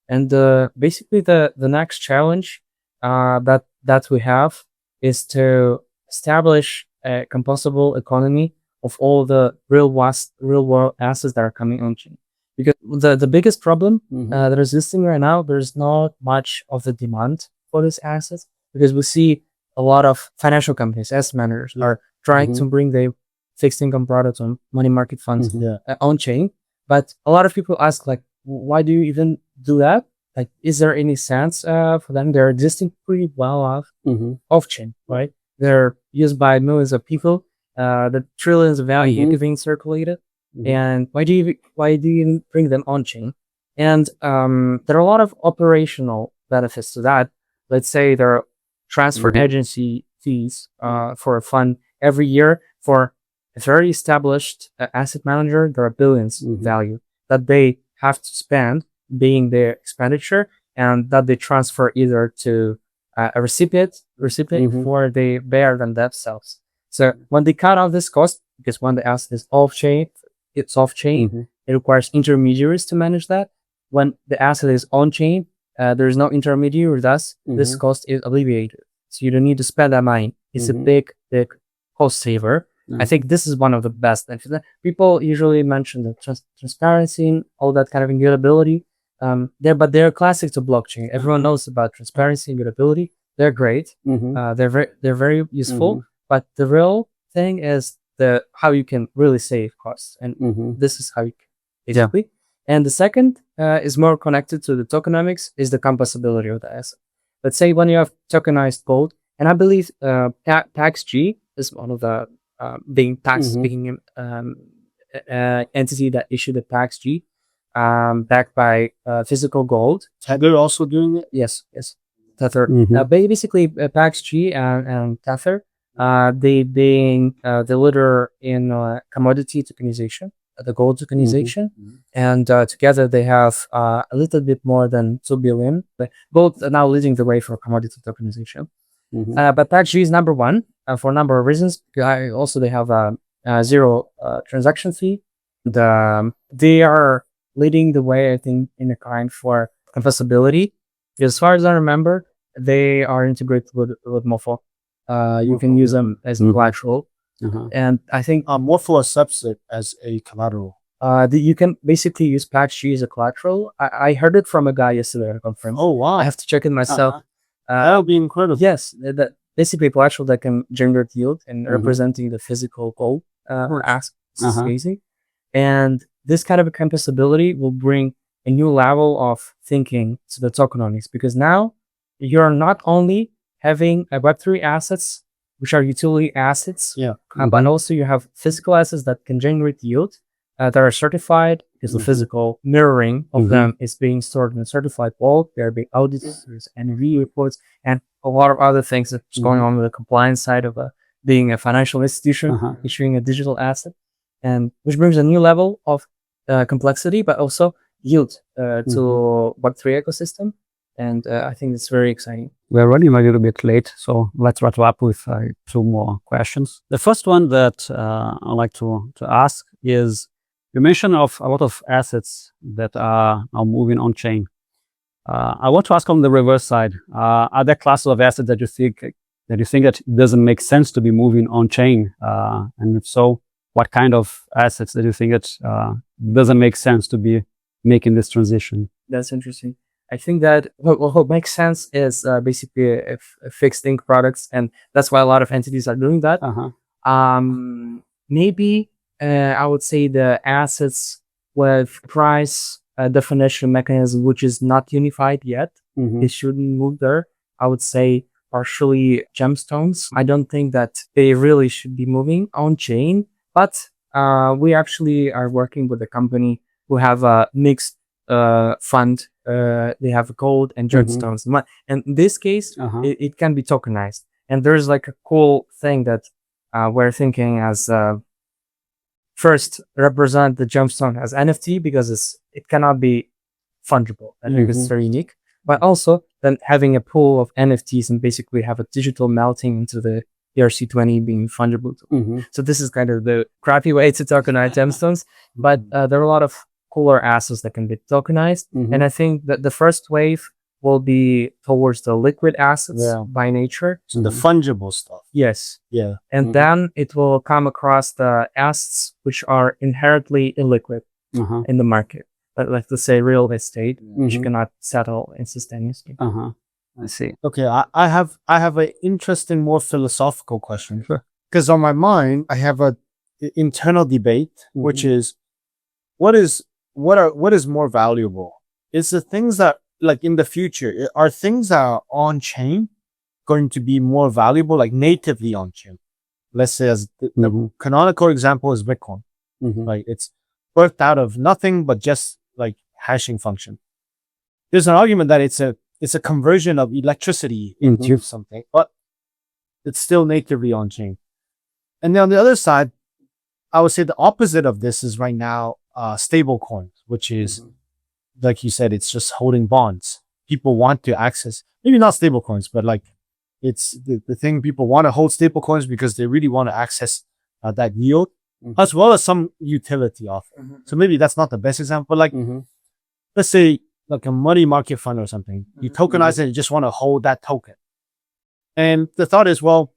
And basically the next challenge that we have is to establish a composable economy of all the real world assets that are coming on chain. Because the biggest problem that is existing right now, there's not much of the demand for these assets, because we see a lot of financial companies, asset managers, are trying to bring their fixed income products on money market funds on chain. But a lot of people ask, like, why do you even do that? Like, is there any sense for them? They're existing pretty well off chain, right? They're used by millions of people. The trillions of value being circulated. And why do you even bring them on chain? And there are a lot of operational benefits to that. Let's say there are transfer agency fees for a fund every year. For a very established asset manager, there are billions value that they have to spend being their expenditure, and that they transfer either to a recipient or they bear them themselves. So when they cut off this cost, because when the asset is off chain, it requires intermediaries to manage that. When the asset is on chain, there is no intermediary, thus this cost is alleviated. So you don't need to spend that money. It's a big cost saver. I think this is one of the best. People usually mention the transparency and all that kind of immutability. But they're classics of blockchain. Everyone knows about transparency and immutability. They're great. They're very useful. But the real thing is how you can really save costs, and this is how you can, basically. And the second is more connected to the tokenomics, is the composability of the asset. Let's say when you have tokenized gold, and I believe TaxG is one of the being entity that issued the TaxG, backed by physical gold. Tether also doing it? Yes. Tether. Basically, PaxG and Tether, they being the leader in commodity tokenization, the gold tokenization, and together they have a little bit more than 2 billion. Both are now leading the way for commodity tokenization. But PaxG is number one for a number of reasons. Also, they have a zero transaction fee. They are leading the way, I think, in a kind for confessability. As far as I remember, they are integrated with Morpho. You can use them as collateral. And I think Morpho accepts it as a collateral. you can basically use PaxG as a collateral. I heard it from a guy yesterday at a conference. Oh, wow. I have to check it myself. That would be incredible. Yes, that basically a collateral that can generate yield and representing the physical gold aspect. It's amazing. And this kind of a compensability will bring a new level of thinking to the tokenomics, because now you're not only having Web3 assets, which are utility assets, but also you have physical assets that can generate yield, that are certified, because the physical mirroring of them is being stored in a certified vault. There are being audits, there's NV reports, and a lot of other things that's going on with the compliance side of being a financial institution, issuing a digital asset, and which brings a new level of complexity, but also yield to Web3 ecosystem. And I think it's very exciting. We're running a little bit late, so let's wrap up with 2 more questions. The first one that I'd like to ask is, you mentioned of a lot of assets that are moving on chain. I want to ask on the reverse side, are there classes of assets that you think that it doesn't make sense to be moving on chain? And if so, what kind of assets that you think it doesn't make sense to be making this transition? That's interesting. I think that what makes sense is basically a fixed ink products, and that's why a lot of entities are doing that. Maybe I would say the assets with price definition mechanism, which is not unified yet, it shouldn't move there. I would say partially gemstones. I don't think that they really should be moving on chain, but we actually are working with a company who have a mixed fund. They have gold and gemstones. And in this case, it can be tokenized. And there's like a cool thing that we're thinking as first represent the gemstone as NFT, because it cannot be fungible, and because it's very unique. But also then having a pool of NFTs and basically have a digital melting into the ERC20 being fungible. So this is kind of the crappy way to tokenize gemstones. But there are a lot of cooler assets that can be tokenized. And I think that the first wave will be towards the liquid assets by nature. So the fungible stuff. Yes. Yeah. And then it will come across the assets which are inherently illiquid in the market. Like let's say real estate, which you cannot settle instantaneously. I see. Okay, I have an interesting, more philosophical question. Sure. Because on my mind, I have a internal debate, which is what is more valuable? Is the things that, like in the future, are things that are on chain going to be more valuable, like natively on chain? Let's say as the canonical example is Bitcoin. Like it's birthed out of nothing but just like hashing function. There's an argument that it's a conversion of electricity into something, but it's still natively on chain. And then on the other side, I would say the opposite of this is right now stable coins, which is like you said, it's just holding bonds. People want to access, maybe not stable coins, but like it's the thing, people want to hold stable coins because they really want to access that yield, as well as some utility offer. So maybe that's not the best example, but like let's say like a money market fund or something, you tokenize it, you just want to hold that token. And the thought is, well,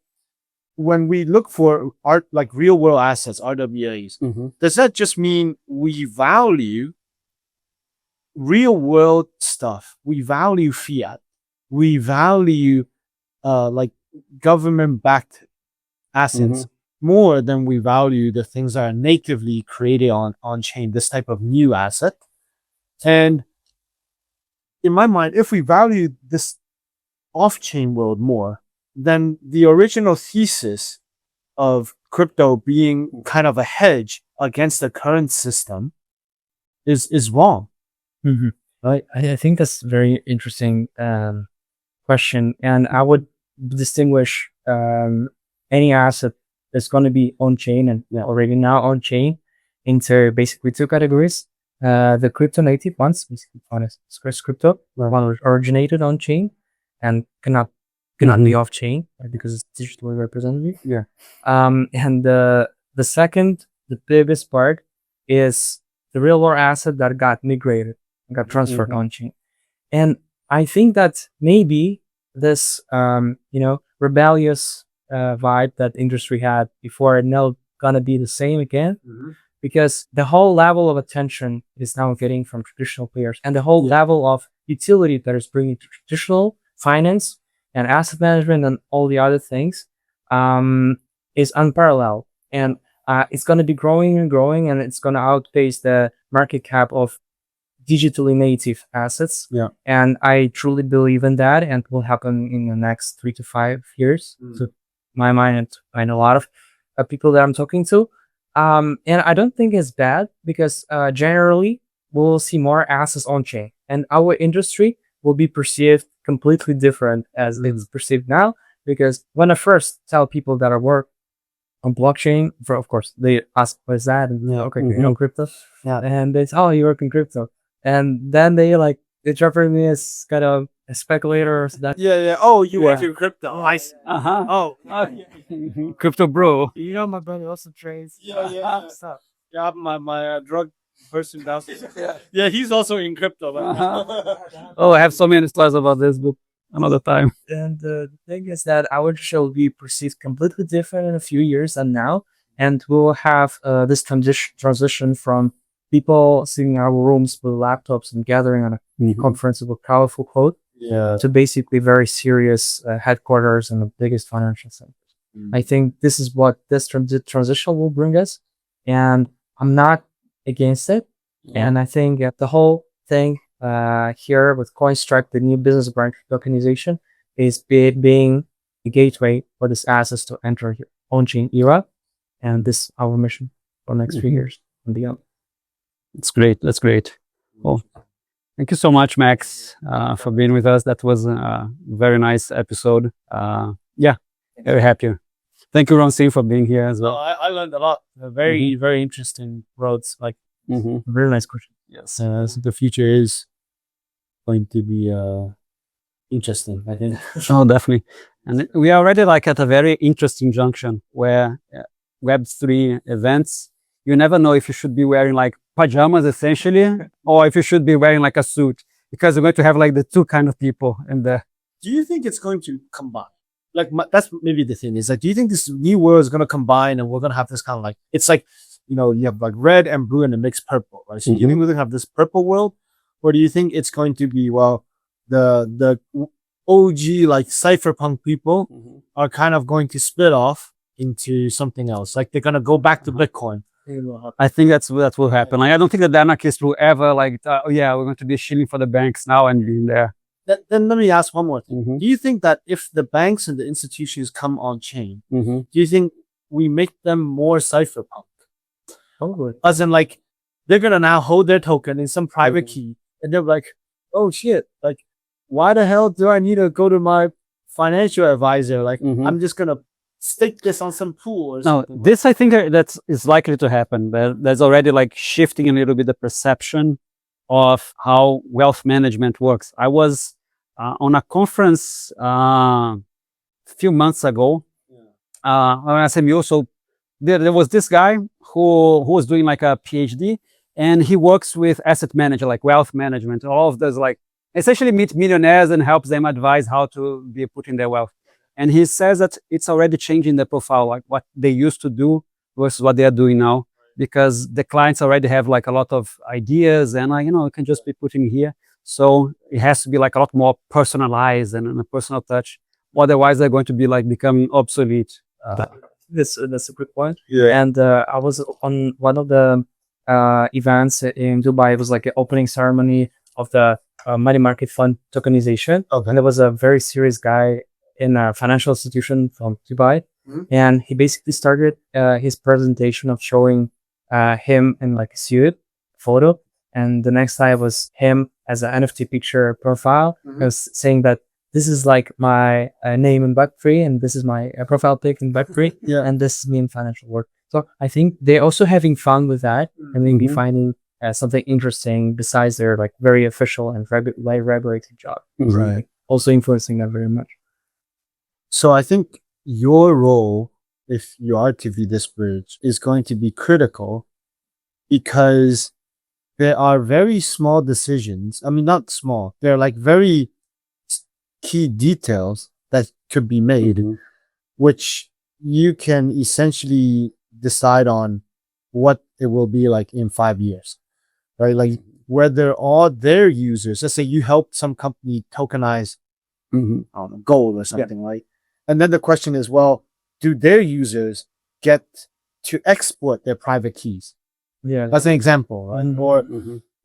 when we look for art, like real world assets, RWAs, does that just mean we value real world stuff? We value fiat. We value like government backed assets more than we value the things that are natively created on chain, this type of new asset. And in my mind, if we value this off chain world more, then the original thesis of crypto being kind of a hedge against the current system is wrong. Right. I think that's very interesting question question, and I would distinguish any asset that's going to be on chain and already now on chain into basically two categories. The crypto native ones, basically honest crypto, one originated on chain and cannot be off chain, right, because it's digitally represented. Yeah. And the second, the biggest part is the real world asset that got migrated, got transferred on chain. And I think that maybe this, rebellious vibe that industry had before is now gonna be the same again, because the whole level of attention is now getting from traditional players, and the whole level of utility that is bringing to traditional finance and asset management and all the other things is unparalleled, and it's going to be growing and growing, and it's going to outpace the market cap of digitally native assets. And I truly believe in that, and it will happen in the next 3 to 5 years, to my mind and a lot of people that I'm talking to. And I don't think it's bad, because generally we'll see more assets on chain, and our industry will be perceived completely different as it's perceived now. Because when I first tell people that I work on blockchain, of course they ask, what is that? And okay, you know crypto? And they say, oh, you work in crypto. And then they interpret me as kind of a speculator or that. Oh, you work in crypto. Oh, I see. Oh, Crypto bro. You know, my brother also trades. Stuff. Yeah, my drug person downstairs. Yeah, he's also in crypto. Oh, I have so many stories about this, but another time. And the thing is that our industry will be perceived completely different in a few years than now, and we'll have this transition from people sitting in our rooms with laptops and gathering on a conference with powerful code, to basically very serious headquarters and the biggest financial centers. I think this is what this transition will bring us, and I'm not against it. And I think the whole thing here with Coinstruct, the new business branch tokenization, is being a gateway for this assets to enter your on-chain era, and this is our mission for the next few years and beyond. That's great. That's great. Well, thank you so much, Max, for being with us. That was a very nice episode. Very happy. Thank you, Ron, for being here as well. I learned a lot. Very, very interesting roads. Like, Very nice question. yes, the future is going to be interesting, I think. Oh, definitely. And we are already at a very interesting junction where Web3 events, you never know if you should be wearing pajamas essentially, or if you should be wearing a suit, because you're going to have the two kind of people in there. Do you think it's going to combine? That's maybe the thing is do you think this new world is going to combine, and we're going to have this kind of it's you have red and blue and a mixed purple, right? So do you think we're going to have this purple world, or do you think it's going to be, the OG cypherpunk people are kind of going to split off into something else? They're going to go back to Bitcoin. I think that will happen. I don't think that the anarchists will ever we're going to be shilling for the banks now and being there. Then let me ask one more thing. Do you think that if the banks and the institutions come on chain, do you think we make them more cypherpunk? Totally. As in they're going to now hold their token in some private key, and they're like, oh shit, why the hell do I need to go to my financial advisor? I'm just going to stick this on some pool or something. No, this I think that is likely to happen. There's already shifting a little bit the perception of how wealth management works. I was on a conference a few months ago on SMU. So there was this guy who was doing a PhD, and he works with asset manager, wealth management. All of those essentially meet millionaires and helps them advise how to be putting their wealth. And he says that it's already changing the profile, what they used to do versus what they are doing now, because the clients already have a lot of ideas, and you can just be putting here. So it has to be a lot more personalized and a personal touch. Otherwise, they're going to be becoming obsolete. That's a good point. Yeah. And I was on one of the events in Dubai. It was an opening ceremony of the money market fund tokenization. Okay. And there was a very serious guy in a financial institution from Dubai. And he basically started his presentation of showing him in a suit photo, and the next slide was him as an NFT picture profile, saying that this is like my name in Web3, and this is my profile pic in Web3, Yeah. and this is me in financial work. So I think they're also having fun with that, and maybe finding something interesting besides their like very official and regulated job. Right. Like, also influencing that very much. So I think your role, if you are to be this bridge, is going to be critical because there are very small decisions. I mean, not small. They're like very key details that could be made, which you can essentially decide on what it will be like in 5 years, right? Like whether all their users, let's say you helped some company tokenize I don't know, gold or something, right? And then the question is, well, do their users get to exploit their private keys? Yeah, That's an example, right? Or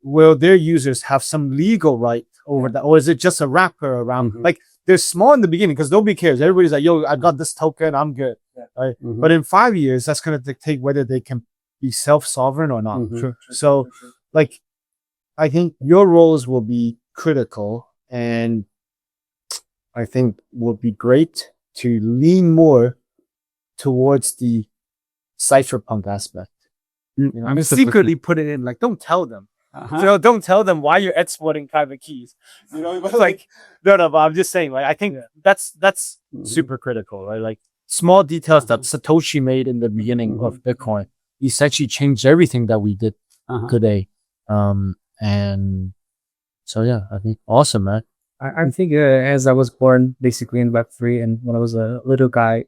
will their users have some legal right over that? Or is it just a wrapper around? Like they're small in the beginning because nobody cares. Everybody's like, yo, I got this token, I'm good. Right? But in 5 years, that's going to dictate whether they can be self-sovereign or not. So like, I think your roles will be critical, and I think will be great to lean more towards the cypherpunk aspect. You know, I'm secretly put it in, like, don't tell them. You know, don't tell them why you're exporting private keys. You know, but like, no, but I'm just saying, like, I think that's super critical, right? Like, small details that Satoshi made in the beginning of Bitcoin essentially changed everything that we did today. And so, yeah, I think awesome, man. I think as I was born basically in Web3, and when I was a little guy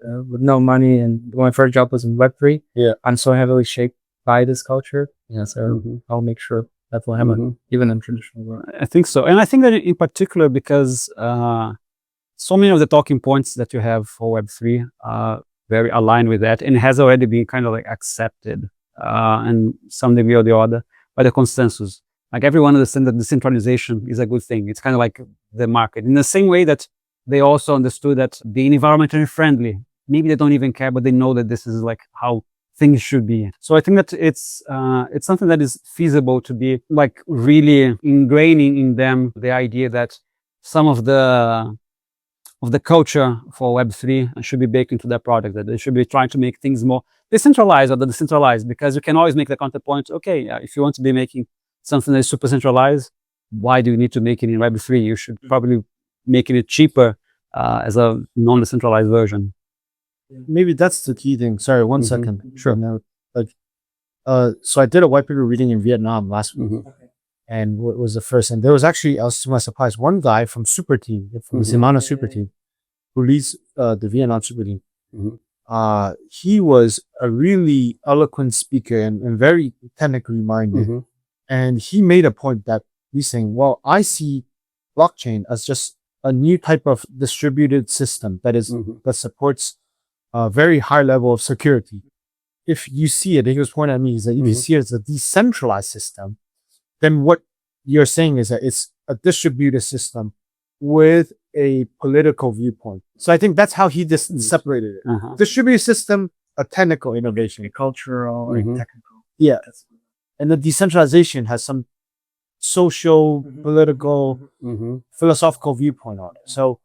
with no money, and my first job was in Web3, I'm so heavily shaped by this culture. Yeah, so I'll make sure that will happen even in traditional world. I think so. And I think that in particular because so many of the talking points that you have for Web3 are very aligned with that, and it has already been kind of like accepted in some degree or the other by the consensus. Like everyone understands that decentralization is a good thing. It's kind of like the market. In the same way that they also understood that being environmentally friendly, maybe they don't even care, but they know that this is like how things should be. So I think that it's something that is feasible to be like really ingraining in them the idea that some of the culture for Web3 should be baked into their product, that they should be trying to make things more decentralized or decentralized, because you can always make the counterpoint, okay, if you want to be making something that is super centralized, why do you need to make it in Web3? You should probably making it cheaper as a non-decentralized version. Maybe that's the key thing. Sorry, one second. Sure. No, like, so I did a white paper reading in Vietnam last week, and what was the first? And there was actually, I was to my surprise, one guy from Super Team, from the Zimana Super Team, who leads the Vietnam Super Team. He was a really eloquent speaker and very technically minded. And he made a point that he's saying, well, I see blockchain as just a new type of distributed system that is that supports a very high level of security. If you see it, he was pointing at me, is that if you see it as a decentralized system, then what you're saying is that it's a distributed system with a political viewpoint. So I think that's how he separated it. Distributed system, a technical innovation. A cultural or technical. Yeah. And the decentralization has some social, political, philosophical viewpoint on it. So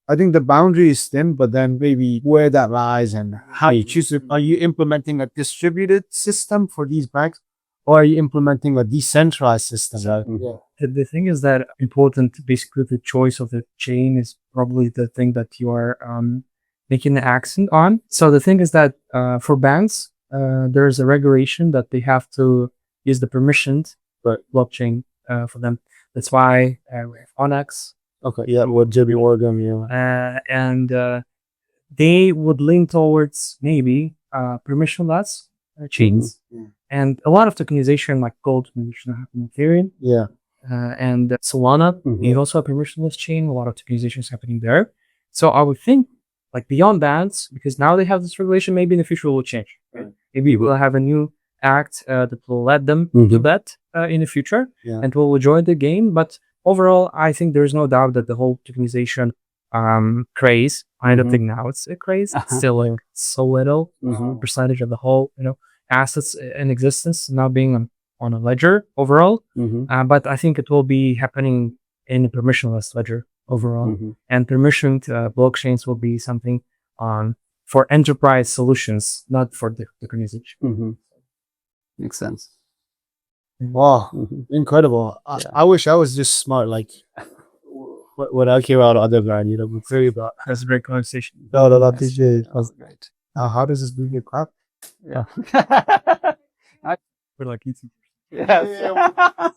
I think the boundary is thin, but then maybe where that lies and how you choose it. Are you implementing a distributed system for these banks, or are you implementing a decentralized system? The thing is that important, basically the choice of the chain is probably the thing that you are making an accent on. So the thing is that for banks, there's a regulation that they have to use the permissioned blockchain for them. That's why we have Onyx. Okay, yeah, with JP Morgan, and they would lean towards maybe permissionless chains. And a lot of tokenization, like gold tokenization, happening in Ethereum. Yeah. And Solana, you also have permissionless chain. A lot of tokenization is happening there. So I would think, like beyond that, because now they have this regulation, maybe in the future it will change. Right? Maybe we'll have a new act that will let them do that in the future, and will join the game. But overall, I think there's no doubt that the whole tokenization craze, I don't think now it's a craze. It's still like so little percentage of the whole, assets in existence now being on a ledger overall. But I think it will be happening in a permissionless ledger overall. Mhm. And permissioned blockchains will be something for enterprise solutions, not for the tokenization. Mhm. Makes sense. Wow, Mhm. incredible. Yeah. I wish I was just smart like when I came out of undergrad, you know, but clearly not. That's a great conversation. No, Nice. TGE. Oh, great. How does this move your crap? Yeah. We're like eating. Yes.